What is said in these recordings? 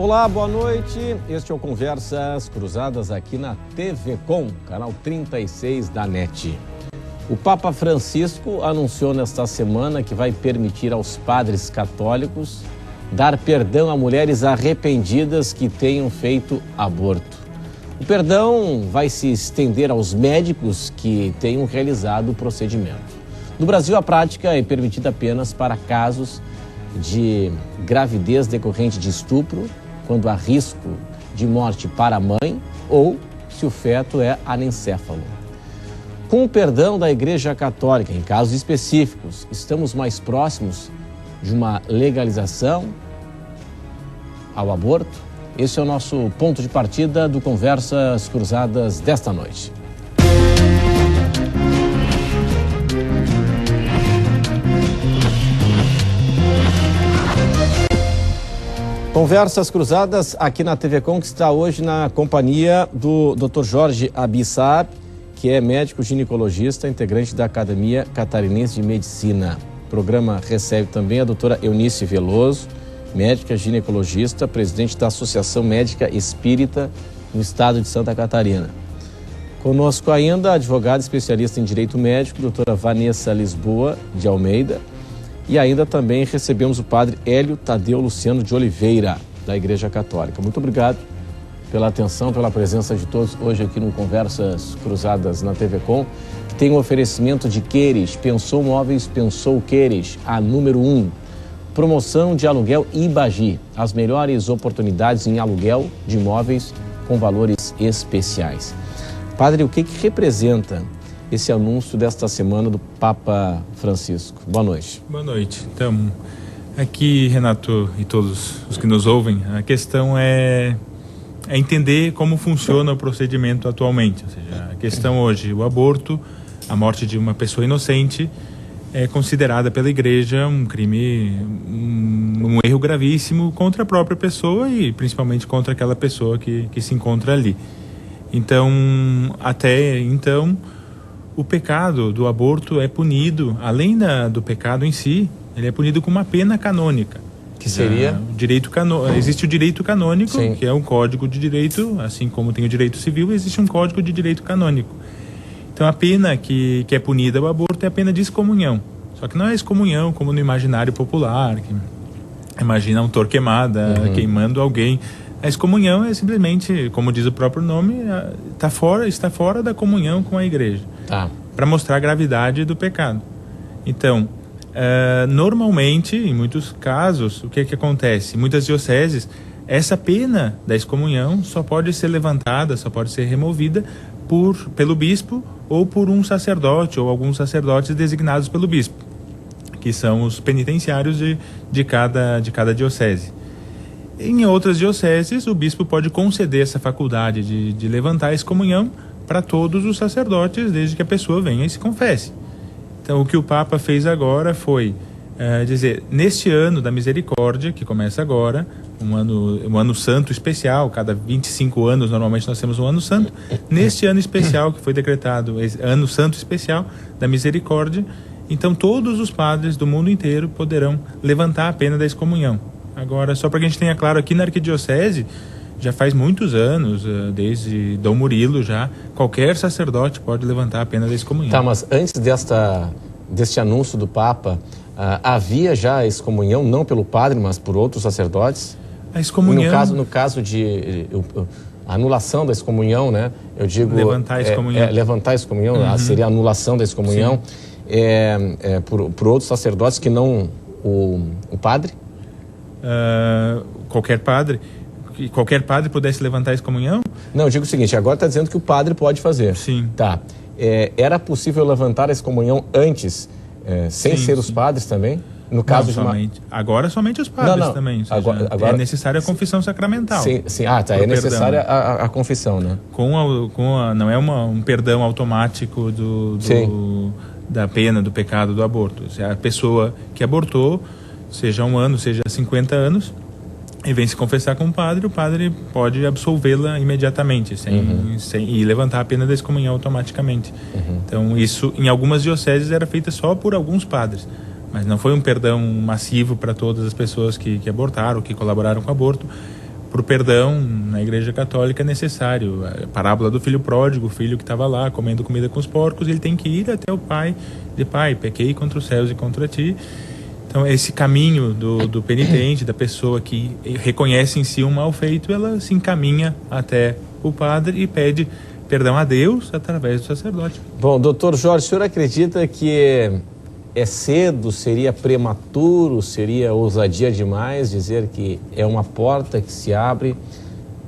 Olá, boa noite. Este é o Conversas Cruzadas aqui na TV Com, canal 36 da NET. O Papa Francisco anunciou nesta semana que vai permitir aos padres católicos dar perdão a mulheres arrependidas que tenham feito aborto. O perdão vai se estender aos médicos que tenham realizado o procedimento. No Brasil, a prática é permitida apenas para casos de gravidez decorrente de estupro, quando há risco de morte para a mãe ou se o feto é anencéfalo. Com o perdão da Igreja Católica, em casos específicos, estamos mais próximos de uma legalização ao aborto? Esse é o nosso ponto de partida do Conversas Cruzadas desta noite. Conversas Cruzadas aqui na TV Com, que está hoje na companhia do Dr. Jorge Abissab, que é médico ginecologista, integrante da Academia Catarinense de Medicina. O programa recebe também a doutora Eunice Veloso, médica ginecologista, presidente da Associação Médica Espírita no estado de Santa Catarina. Conosco ainda a advogada especialista em direito médico, doutora Vanessa Lisboa de Almeida. E ainda também recebemos o padre Hélio Tadeu Luciano de Oliveira, da Igreja Católica. Muito obrigado pela atenção, pela presença de todos hoje aqui no Conversas Cruzadas na TV Com, que tem um oferecimento de Queires, Pensou Móveis, Pensou Queires, a número 1. Promoção de aluguel Ibagi, as melhores oportunidades em aluguel de imóveis com valores especiais. Padre, o que representa esse anúncio desta semana do Papa Francisco? Boa noite. Boa noite. Então, aqui, Renato e todos os que nos ouvem, a questão é entender como funciona o procedimento atualmente. Ou seja, a questão hoje, o aborto, a morte de uma pessoa inocente, é considerada pela Igreja um crime, um erro gravíssimo contra a própria pessoa e principalmente contra aquela pessoa que se encontra ali. Então, até então, o pecado do aborto é punido, além do pecado em si, ele é punido com uma pena canônica. Que seria? Existe o direito canônico, Sim, que é um código de direito, assim como tem o direito civil, existe um código de direito canônico. Então a pena que é punida ao aborto é a pena de excomunhão. Só que não é excomunhão como no imaginário popular, que imagina um Torquemada queimando alguém. A excomunhão é simplesmente, como diz o próprio nome, está fora da comunhão com a Igreja. Para mostrar a gravidade do pecado. Então, normalmente, em muitos casos, o que acontece? Em muitas dioceses, essa pena da excomunhão só pode ser levantada, só pode ser removida pelo bispo ou por um sacerdote ou alguns sacerdotes designados pelo bispo, que são os penitenciários de cada diocese. Em outras dioceses, o bispo pode conceder essa faculdade de levantar a excomunhão para todos os sacerdotes, desde que a pessoa venha e se confesse. Então, o que o Papa fez agora foi dizer, neste ano da misericórdia, que começa agora, um ano santo especial, cada 25 anos normalmente nós temos um ano santo, neste ano especial que foi decretado, ano santo especial da misericórdia, então todos os padres do mundo inteiro poderão levantar a pena da excomunhão. Agora, só para que a gente tenha claro, aqui na Arquidiocese, já faz muitos anos, desde Dom Murilo já, qualquer sacerdote pode levantar a pena da excomunhão. Tá, mas antes deste anúncio do Papa, havia já a excomunhão, não pelo padre, mas por outros sacerdotes? A excomunhão... No caso de anulação da excomunhão, né? Eu digo... Levantar a excomunhão. Levantar a excomunhão, seria a anulação da excomunhão, por outros sacerdotes que não o padre? Qualquer padre pudesse levantar a excomunhão? Não, eu digo o seguinte, agora está dizendo que o padre pode fazer. Sim. Tá. Era possível levantar a excomunhão antes, sem ser os padres também? No caso somente. Agora somente os padres também. Agora, é necessária a confissão sacramental. Sim. É necessária a confissão, né? Não é um perdão automático da pena, do pecado do aborto. Se a pessoa que abortou, seja 1 ano, seja 50 anos, e vem se confessar com o padre pode absolvê-la imediatamente e levantar a pena da excomunhão automaticamente. Então isso em algumas dioceses era feito só por alguns padres, mas não foi um perdão massivo para todas as pessoas que abortaram, que colaboraram com o aborto. o perdão na Igreja Católica é necessário. A parábola do filho pródigo, o filho que estava lá comendo comida com os porcos, ele tem que ir até o pai e dizer: pai, pequei contra os céus e contra ti. Então, esse caminho do penitente, da pessoa que reconhece em si um mal feito, ela se encaminha até o padre e pede perdão a Deus através do sacerdote. Bom, doutor Jorge, o senhor acredita que é cedo, seria prematuro, seria ousadia demais dizer que é uma porta que se abre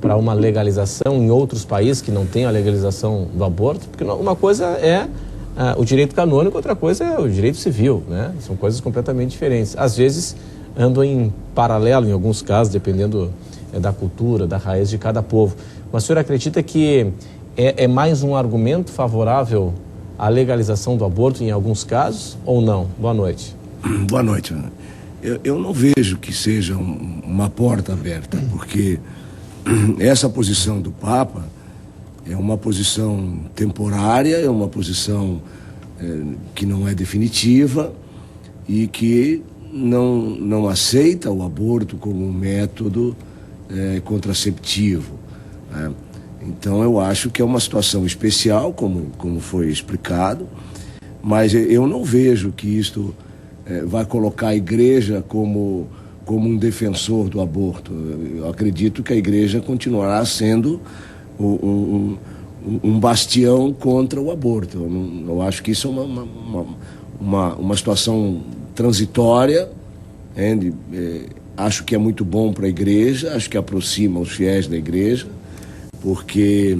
para uma legalização em outros países que não têm a legalização do aborto? Porque uma coisa é o direito canônico, outra coisa é o direito civil, né? São coisas completamente diferentes. Às vezes andam em paralelo, em alguns casos, dependendo da cultura, da raiz de cada povo. Mas o senhor acredita que é mais um argumento favorável à legalização do aborto em alguns casos ou não? Boa noite. Boa noite. Eu não vejo que seja uma porta aberta, porque essa posição do Papa é uma posição temporária, é uma posição que não é definitiva e que não aceita o aborto como um método contraceptivo, né? Então eu acho que é uma situação especial, como foi explicado, mas eu não vejo que isto vai colocar a igreja como um defensor do aborto. Eu acredito que a igreja continuará sendo um bastião contra o aborto. Eu acho que isso é uma situação transitória. Acho que é muito bom para a igreja, acho que aproxima os fiéis da igreja, porque,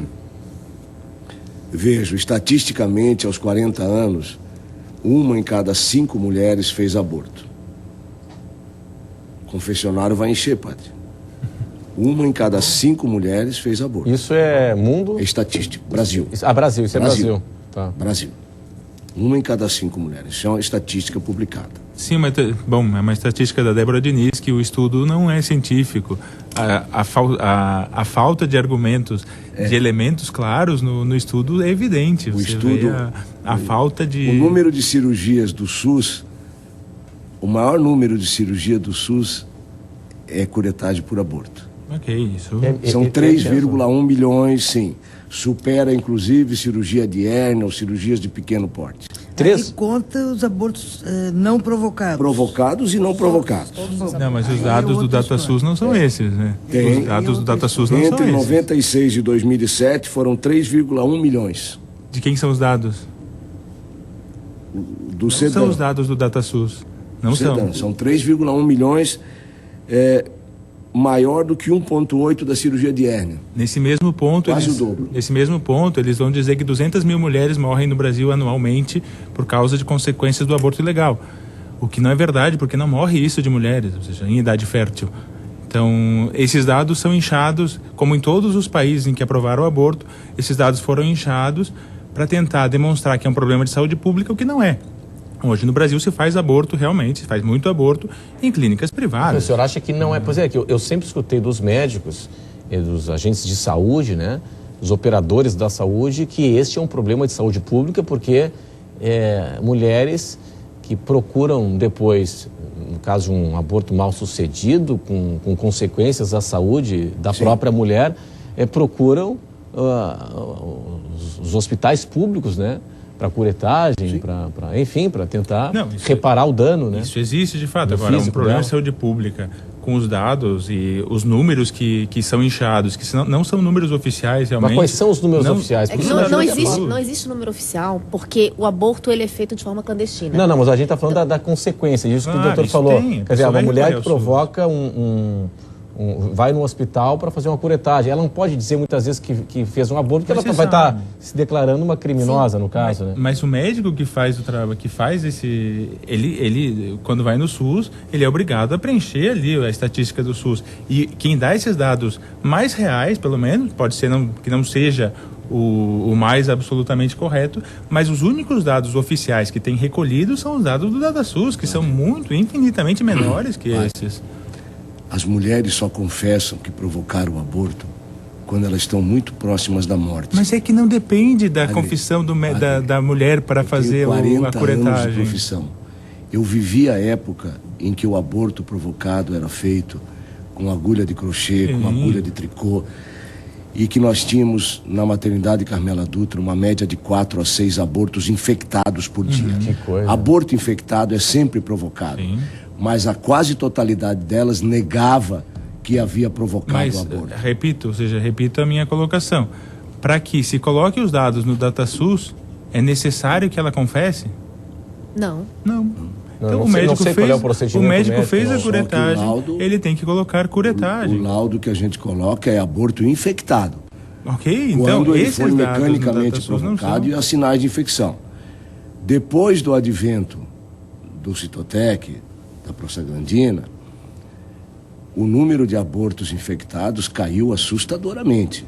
vejo, estatisticamente, aos 40 anos, 1 em cada 5 mulheres fez aborto. O confessionário vai encher, padre. 1 em cada 5 mulheres fez aborto. Isso é mundo? É estatístico. Brasil. Brasil, isso é Brasil. Tá. Brasil. 1 em cada 5 mulheres. Isso é uma estatística publicada. Sim, mas, bom, é uma estatística da Débora Diniz que o estudo não é científico. A falta de argumentos, de elementos claros no estudo é evidente. O Você estudo, vê a falta de... O número de cirurgias do SUS, o maior número de cirurgia do SUS é curetagem por aborto. Ok, isso... São 3,1 milhões, sim. Supera, inclusive, cirurgia de hérnia ou cirurgias de pequeno porte. Aí conta os abortos não provocados. Provocados e não provocados. Não, mas os dados do DataSUS não são esses, né? Os dados do DataSUS não são esses. Entre 96 e 2007 foram 3,1 milhões. De quem são os dados? Do Não são os dados do DataSUS. Não são. São 3,1 milhões, maior do que 1,8 da cirurgia de hérnia. Nesse mesmo ponto, quase o dobro. Nesse mesmo ponto, eles vão dizer que 200 mil mulheres morrem no Brasil anualmente por causa de consequências do aborto ilegal. O que não é verdade, porque não morre isso de mulheres, ou seja, em idade fértil. Então, esses dados são inchados, como em todos os países em que aprovaram o aborto, esses dados foram inchados para tentar demonstrar que é um problema de saúde pública, o que não é. Hoje no Brasil se faz aborto, realmente, se faz muito aborto em clínicas privadas. O senhor acha que não é... Pois é, que eu sempre escutei dos médicos, dos agentes de saúde, né, dos operadores da saúde, que este é um problema de saúde pública, porque mulheres que procuram depois, no caso de um aborto mal sucedido, com consequências à saúde da própria mulher, procuram os hospitais públicos, né? Para curetagem, para tentar reparar o dano, né? Isso existe de fato. Agora, um problema de saúde pública com os dados e os números que são inchados, que não são números oficiais realmente. Mas quais são os números oficiais? Não existe número oficial, porque o aborto ele é feito de forma clandestina. Não, mas a gente está falando da consequência, isso que o doutor falou. Quer dizer, uma mulher que provoca vai no hospital para fazer uma curetagem. Ela não pode dizer muitas vezes que fez um aborto, porque ela vai estar se declarando uma criminosa, no caso, né? Mas o médico que faz o trabalho, ele quando vai no SUS, ele é obrigado a preencher ali a estatística do SUS. E quem dá esses dados mais reais, pelo menos, pode ser que não seja o mais absolutamente correto, mas os únicos dados oficiais que tem recolhido são os dados do DataSUS, que são infinitamente menores que esses. As mulheres só confessam que provocaram o aborto quando elas estão muito próximas da morte. Mas é que não depende da confissão da mulher para fazer a curetagem. Anos de profissão. Eu vivi a época em que o aborto provocado era feito com agulha de crochê, com agulha de tricô, e que nós tínhamos na maternidade Carmela Dutra uma média de 4 a 6 abortos infectados por dia. Que coisa. Aborto infectado é sempre provocado, mas a quase totalidade delas negava que havia provocado Mas, o aborto. repito a minha colocação. Para que se coloque os dados no DataSUS, é necessário que ela confesse? Não. Não. Então, não o sei médico qual fez, é o procedimento médico, fez a só que o curetagem, laudo- ele tem que colocar curetagem. O laudo que a gente coloca é aborto infectado. Ok? Então, Quando ele esses foi dados no mecanicamente DataSUS não provocado e são. há sinais de infecção. Depois do advento do Citotec, da prostaglandina, o número de abortos infectados caiu assustadoramente.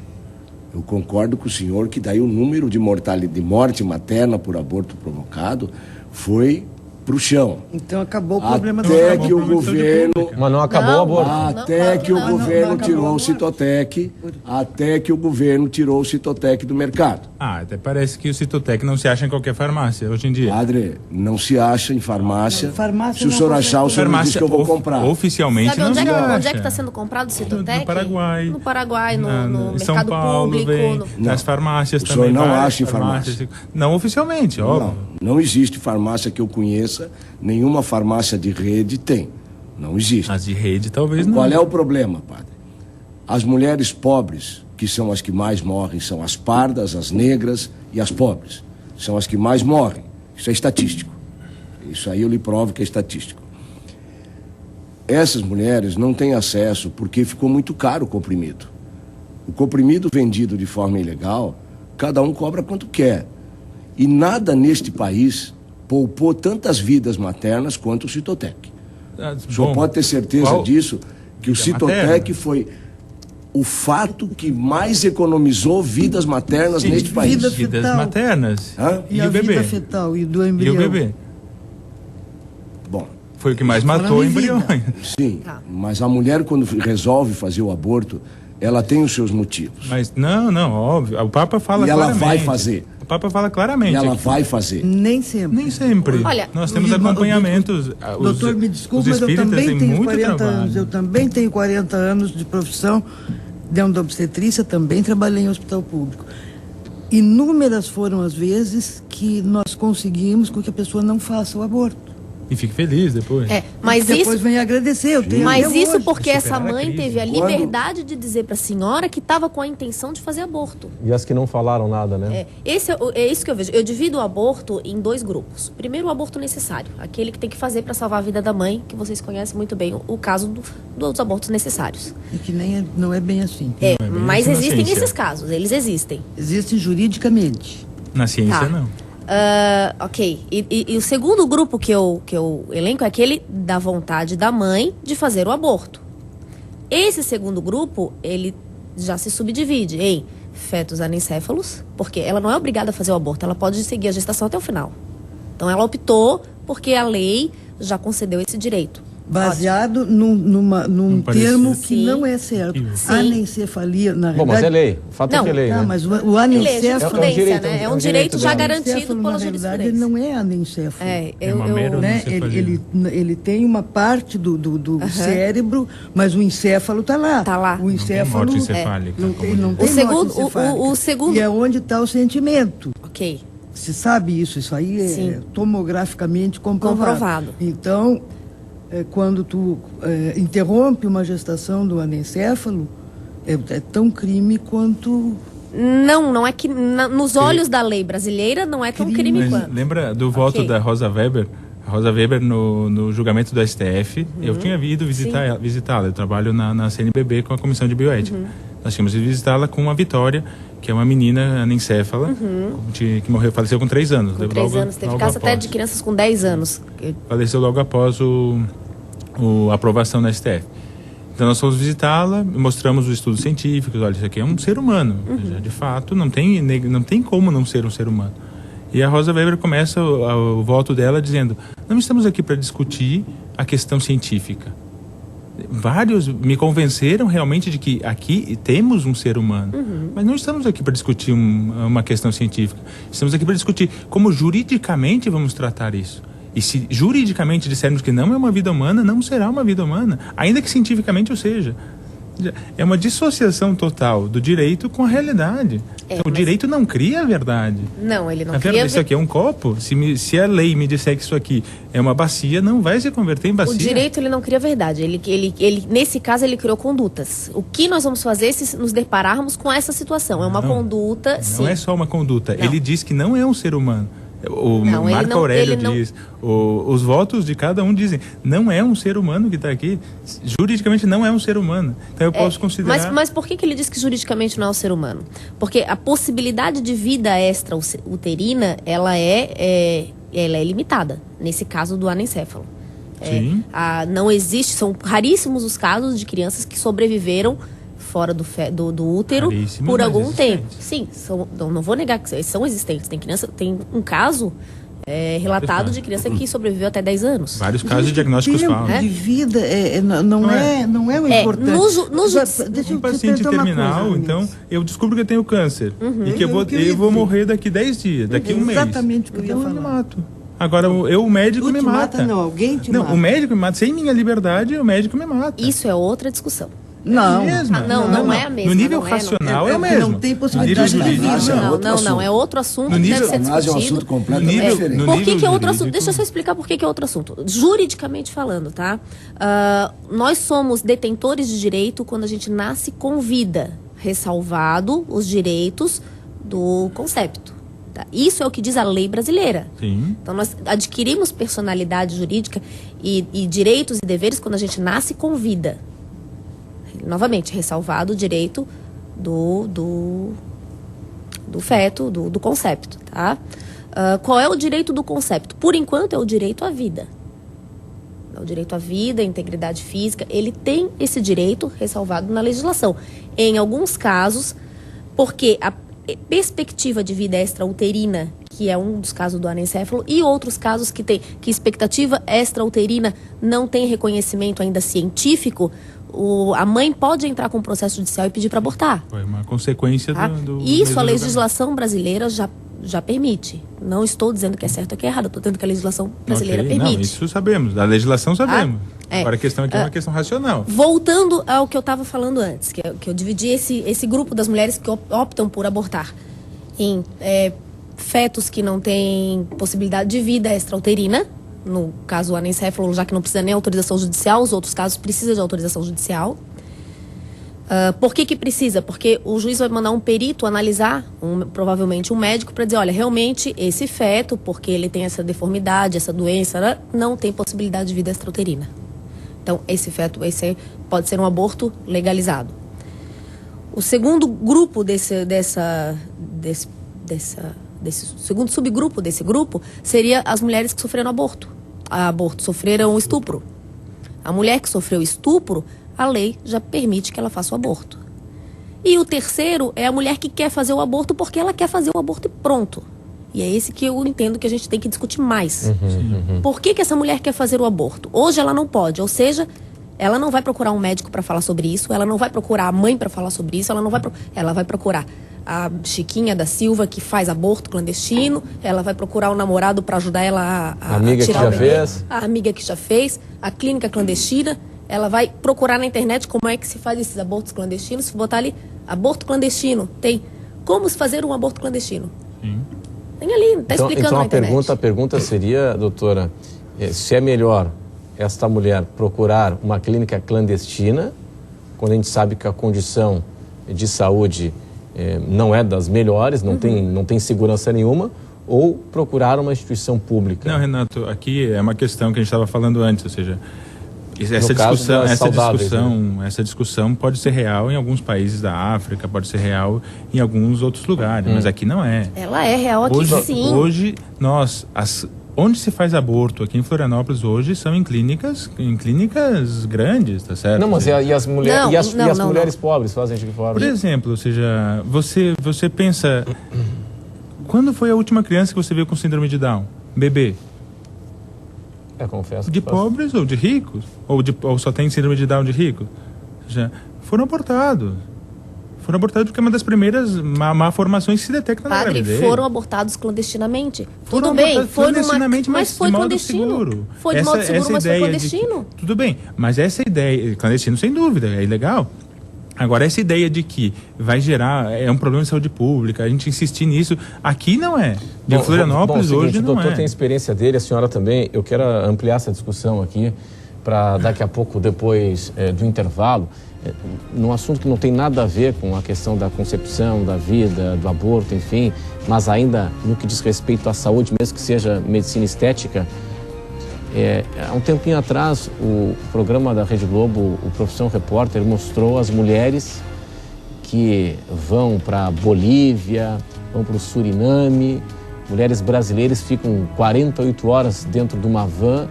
Eu concordo com o senhor que daí o número de morte materna por aborto provocado foi para o chão. Então acabou o problema da Até saúde. que o problema de saúde governo... pública. Mas não acabou o aborto. Até que o governo acabou tirou o agora. Citotec, até que o governo tirou o Citotec do mercado. Até parece que o Citotec não se acha em qualquer farmácia hoje em dia. Padre, não se acha em farmácia. Farmácia Se o não senhor consegue. achar, o senhor me diz que eu vou comprar. Oficialmente Sabe não onde se é acha. que está sendo comprado o Citotec? No Paraguai. No Paraguai, no Em São mercado Paulo, público. vem, no- nas farmácias O também. senhor não várias acha em farmácia? Não oficialmente, óbvio. Não existe farmácia que eu conheça, nenhuma farmácia de rede tem. Não existe. As de rede talvez não. Qual é o problema, padre? As mulheres pobres, que são as que mais morrem, são as pardas, as negras e as pobres. São as que mais morrem. Isso é estatístico. Isso aí eu lhe provo que é estatístico. Essas mulheres não têm acesso porque ficou muito caro o comprimido. O comprimido vendido de forma ilegal, cada um cobra quanto quer. E nada neste país poupou tantas vidas maternas quanto o Citotec. O senhor pode ter certeza disso, que o Vida Citotec materna. foi o fato que mais economizou vidas maternas neste país. vida Vidas fetal. maternas. Hã? E, E a o bebê? vida fetal e do E embrião. o bebê? Bom, Foi o que mais Falando matou em vida. embriões. sim, Tá. mas a mulher quando resolve fazer o aborto, ela tem os seus motivos. Mas não, óbvio. O Papa fala E ela claramente. vai fazer. O Papa fala claramente. E ela aqui. vai fazer. Nem sempre. Nem sempre. Olha, nós temos o- acompanhamentos. Doutor, me desculpe, mas eu espíritas também têm tenho muito 40 trabalho. anos. Eu também tenho 40 anos de profissão dentro da obstetrícia, também trabalhei em hospital público. Inúmeras foram as vezes que nós conseguimos com que a pessoa não faça o aborto. E fique feliz depois. Mas Depois isso, vem agradecer. Eu tenho mas até isso hoje. porque essa Superar a mãe crise. teve a Quando- liberdade de dizer para a senhora que estava com a intenção de fazer aborto. E as que não falaram nada, né? É isso que eu vejo. Eu divido o aborto em 2 grupos. Primeiro, o aborto necessário, aquele que tem que fazer para salvar a vida da mãe, que vocês conhecem muito bem, o caso dos abortos necessários. E que não é bem assim. Mas assim na existem ciência. esses casos, eles existem. Existe juridicamente. Na ciência, Tá. não. Ok. E o segundo grupo que eu elenco é aquele da vontade da mãe de fazer o aborto. Esse segundo grupo, ele já se subdivide em fetos anencéfalos, porque ela não é obrigada a fazer o aborto, ela pode seguir a gestação até o final. Então ela optou porque a lei já concedeu esse direito. Baseado num parecer. termo que Sim. não é certo. Sim. Anencefalia, na Bom, mas verdade... é lei. O fato é Não, que é lei, Tá, né? mas o Lei, anencéfalo... jurisprudência, né? É um direito já dela. garantido anencéfalo, pela na verdade, jurisprudência. não é anencéfalo. mamero, Né? Anencefalia. Ele tem uma parte do cérebro, mas o encéfalo está lá. Tá lá. O encéfalo morte encefálica, não como tem, não diz. tem O segundo- morte encefálica. o segundo- E é onde está o sentimento. Ok. Você sabe isso? Isso aí é Sim. tomograficamente comprovado. Comprovado. Então, quando tu interrompe uma gestação do anencéfalo, é tão crime quanto... Não é que nos olhos da lei brasileira não é tão crime Mas quanto. lembra do voto Ok. da Rosa Weber? A Rosa Weber no julgamento do STF, eu tinha ido visitá-la. Eu trabalho na CNBB com a Comissão de Bioética. Nós tínhamos ido visitá-la com a Vitória, que é uma menina anencéfala, que faleceu com 3 anos. Com 3 anos. Teve caso até de crianças com 10 anos. Faleceu logo após a aprovação na STF. Então nós fomos visitá-la, mostramos os estudos científicos, olha, isso aqui é um ser humano. De fato, não tem como não ser um ser humano. E a Rosa Weber começa o voto dela dizendo: não estamos aqui para discutir a questão científica. Vários me convenceram realmente de que aqui temos um ser humano, mas não estamos aqui para discutir uma questão científica. Estamos aqui para discutir como juridicamente vamos tratar isso. E se juridicamente dissermos que não é uma vida humana, não será uma vida humana, ainda que cientificamente o seja. É uma dissociação total do direito com a realidade. Então, o direito não cria a verdade. Não, ele não cria... Isso aqui é um copo. Se a lei me disser que isso aqui é uma bacia, não vai se converter em bacia. O direito, ele não cria verdade. Ele, nesse caso, ele criou condutas. O que nós vamos fazer se nos depararmos com essa situação? É uma conduta... Não é só uma conduta. Não. Ele diz que não é um ser humano. O Não, Marco Aurélio não... diz, os votos de cada um dizem, não é um ser humano que está aqui, juridicamente não é um ser humano. Então eu posso considerar... Mas por que ele diz que juridicamente não é um ser humano? Porque a possibilidade de vida extra-uterina, ela é limitada, nesse caso do anencéfalo. Sim. Não existe, são raríssimos os casos de crianças que sobreviveram fora do útero por algum tempo. Sim, não vou negar que são existentes. Tem um caso relatado de criança que sobreviveu até 10 anos. Vários casos diagnósticos falam. O tempo de vida não é o importante. Um paciente terminal, então, eu descubro que eu tenho câncer. E que eu vou morrer daqui 10 dias, daqui um mês. Exatamente o que eu ia então falar. Eu me mato. Agora, o médico me mata. Alguém te mata. O médico me mata. Sem minha liberdade, o médico me mata. Isso é outra discussão. Não. É mesmo? Não é a mesma. No nível não racional não é o mesmo. Não tem possibilidade de vida. Não. É outro assunto que deve ser discutido. É um assunto completamente diferente. Por que é outro assunto? Deixa eu só explicar por que é outro assunto. Juridicamente falando, tá? Nós somos detentores de direito quando a gente nasce com vida, ressalvado os direitos do concepto. Tá? Isso é o que diz a lei brasileira. Sim. Então, nós adquirimos personalidade jurídica e direitos e deveres quando a gente nasce com vida. Novamente, ressalvado o direito do feto, do concepto, tá? Qual é o direito do concepto? Por enquanto, é o direito à vida. O direito à vida, à integridade física, ele tem esse direito ressalvado na legislação. Em alguns casos, porque a perspectiva de vida extrauterina, que é um dos casos do anencéfalo, e outros casos que expectativa extrauterina não tem reconhecimento ainda científico, a mãe pode entrar com um processo judicial e pedir para abortar. Foi uma consequência do Isso a legislação brasileira já permite. Não estou dizendo que é certo ou que é errado, estou dizendo que a legislação brasileira permite. Não, isso sabemos, da legislação sabemos. Agora a questão aqui é uma questão racional. Voltando ao que eu estava falando antes, que eu dividi esse grupo das mulheres que optam por abortar em fetos que não têm possibilidade de vida extrauterina, no caso o anencéfalo, já que não precisa nem autorização judicial, os outros casos precisam de autorização judicial. Por que precisa? Porque o juiz vai mandar um perito analisar, provavelmente um médico, para dizer, olha, realmente esse feto, porque ele tem essa deformidade, essa doença, não tem possibilidade de vida extrauterina. Então, esse feto pode ser um aborto legalizado. O segundo grupo desse segundo subgrupo desse grupo seria as mulheres que sofreram sofreram estupro. A mulher que sofreu estupro, a lei já permite que ela faça o aborto. E o terceiro é a mulher que quer fazer o aborto porque ela quer fazer o aborto e pronto. E é esse que eu entendo que a gente tem que discutir mais. Por que essa mulher quer fazer o aborto? Hoje ela não pode, ou seja, ela não vai procurar um médico para falar sobre isso, ela não vai procurar a mãe para falar sobre isso, ela vai procurar a Chiquinha da Silva, que faz aborto clandestino, ela vai procurar o namorado para ajudar ela a tirar o bebê, a amiga que já fez, a clínica clandestina, ela vai procurar na internet como é que se faz esses abortos clandestinos, se botar ali, aborto clandestino, tem como se fazer um aborto clandestino. Sim. Tem ali, está explicando então na internet. A pergunta seria, doutora, se é melhor esta mulher procurar uma clínica clandestina, quando a gente sabe que a condição de saúde não é das melhores, não tem segurança nenhuma, ou procurar uma instituição pública? Não, Renato, aqui é uma questão que a gente estava falando antes, ou seja, essa discussão pode ser real em alguns países da África, pode ser real em alguns outros lugares, mas aqui não é. Ela é real aqui, sim. Hoje, onde se faz aborto aqui em Florianópolis hoje são em clínicas grandes, tá certo? Não, mas e as mulheres pobres fazem de que forma? Por exemplo, ou seja, você pensa, quando foi a última criança que você viu com síndrome de Down? Bebê? Confesso. De pobres ou de ricos? Ou só tem síndrome de Down de rico? Já foram abortados. Foram abortados porque é uma das primeiras malformações que se detecta na Padre, gravidez. foram abortados clandestinamente. Foram Tudo bem, abortados foi clandestinamente, mas foi de modo clandestino. seguro. Foi de modo seguro, mas foi clandestino. Tudo bem, mas essa ideia, clandestino sem dúvida, é ilegal. Agora, essa ideia de que vai gerar, é um problema de saúde pública, a gente insistir nisso, aqui não é. De Florianópolis hoje não é. O doutor tem a experiência dele, a senhora também. Eu quero ampliar essa discussão aqui para daqui a pouco, depois do intervalo, num assunto que não tem nada a ver com a questão da concepção, da vida, do aborto, enfim, mas ainda no que diz respeito à saúde, mesmo que seja medicina estética. Há um tempinho atrás, o programa da Rede Globo, o Profissão Repórter, mostrou as mulheres que vão para a Bolívia, vão para o Suriname, mulheres brasileiras ficam 48 horas dentro de uma van,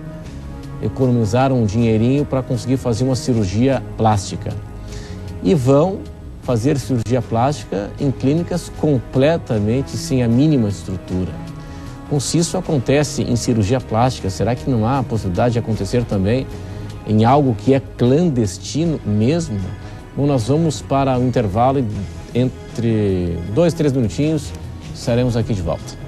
economizaram um dinheirinho para conseguir fazer uma cirurgia plástica. E vão fazer cirurgia plástica em clínicas completamente sem a mínima estrutura. Bom, se isso acontece em cirurgia plástica, será que não há a possibilidade de acontecer também em algo que é clandestino mesmo? Bom, nós vamos para o intervalo e entre 2, 3 minutinhos estaremos aqui de volta.